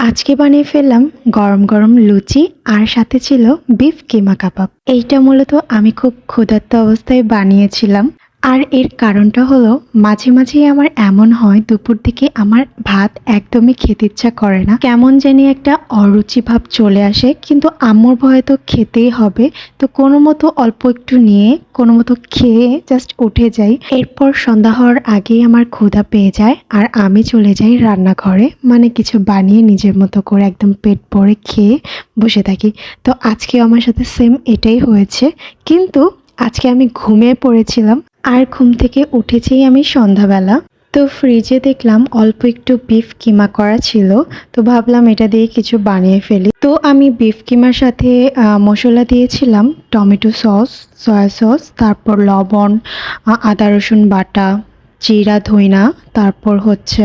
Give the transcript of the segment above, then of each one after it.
আজকে বানিয়ে ফেললাম গরম গরম লুচি আর সাথে ছিল বিফ কিমা কাবাব। এইটা মূলত আমি খুব ক্ষুধার্ত অবস্থায় বানিয়েছিলাম। আর এর কারণটা হলো মাঝে মাঝেই আমার এমন হয় দুপুর দিকে আমার ভাত একদমই খেতে ইচ্ছা করে না, কেমন জানি একটা অরুচি ভাব চলে আসে, কিন্তু আম্মুর ভয়ে তো খেতেই হবে। তো কোনো মতো অল্প একটু নিয়ে কোনো মতো খেয়ে জাস্ট উঠে যাই। এরপর সন্ধ্যা হওয়ার আগেই আমার ক্ষুধা পেয়ে যায় আর আমি চলে যাই রান্নাঘরে, মানে কিছু বানিয়ে নিজের মতো করে একদম পেট ভরে খেয়ে বসে থাকি। তো আজকে আমার সাথে সেম এটাই হয়েছে, কিন্তু আজকে আমি ঘুমিয়ে পড়েছিলাম আর ঘুম থেকে উঠেছেই আমি সন্ধ্যাবেলা। তো ফ্রিজে দেখলাম অল্প একটু বিফ কিমা করা ছিল, তো ভাবলাম এটা দিয়ে কিছু বানিয়ে ফেলি। তো আমি বিফ কিমার সাথে মশলা দিয়েছিলাম টমেটো সস, সয়া সস, তারপর লবণ, আদা রসুন বাটা, জিরা ধইনা, তারপর হচ্ছে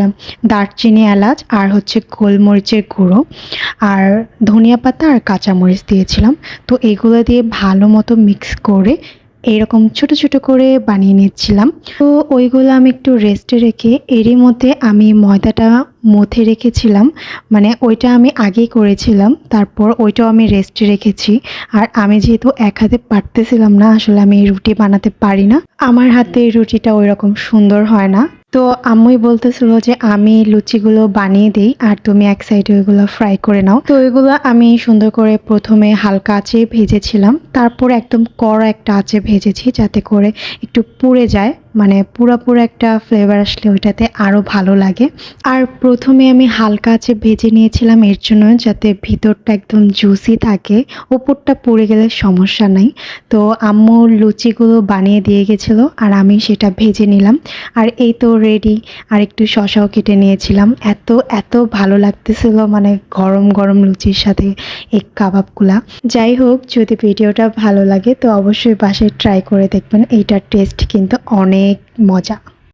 দারচিনি এলাচ আর হচ্ছে গোলমরিচের গুঁড়ো আর ধনিয়া পাতা আর কাঁচামরিচ দিয়েছিলাম। তো এগুলো দিয়ে ভালো মতো মিক্স করে এরকম ছোট ছোট করে বানিয়ে নিচ্ছিলাম। তো ওইগুলো আমি একটু রেস্টে রেখে এরই মধ্যে আমি ময়দাটা মথে রেখেছিলাম, মানে ওইটা আমি আগেই করেছিলাম, তারপর ওইটাও আমি রেস্টে রেখেছি। আর আমি যেহেতু এক হাতে পারতেছিলাম না, আসলে আমি রুটি বানাতে পারি না, আমার হাতে রুটিটা ওই রকম সুন্দর হয় না। তো আম্মুই বলতেছিল যে আমি লুচিগুলো বানিয়ে দিই আর তুমি এক সাইডে ওইগুলো ফ্রাই করে নাও। তো ওইগুলো আমি সুন্দর করে প্রথমে হালকা আঁচে ভেজেছিলাম, তারপর একদম কড়া একটা আঁচে ভেজেছি যাতে করে একটু পুড়ে যায়, মানে পুরো একটা ফ্লেভার আসলে ওইটাতে আরও ভালো লাগে। আর প্রথমে আমি হালকা আঁচে ভেজে নিয়েছিলাম এর জন্য যাতে ভিতরটা একদম জুসি থাকে, উপরটা পুড়ে গেলে সমস্যা নাই। তো আম্মু লুচিগুলো বানিয়ে দিয়ে গেছিলো আর আমি সেটা ভেজে নিলাম। আর এই তো রেডি। আর একটু শসাও কেটে নিয়েছিলাম, এত এত ভালো লাগতেছিল, মানে গরম গরম লুচির সাথে এই কাবাবগুলা। যাই হোক, যদি ভিডিওটা ভালো লাগে তো অবশ্যই বাসায় ট্রাই করে দেখবেন, এইটার টেস্ট কিন্তু অনেক মজা।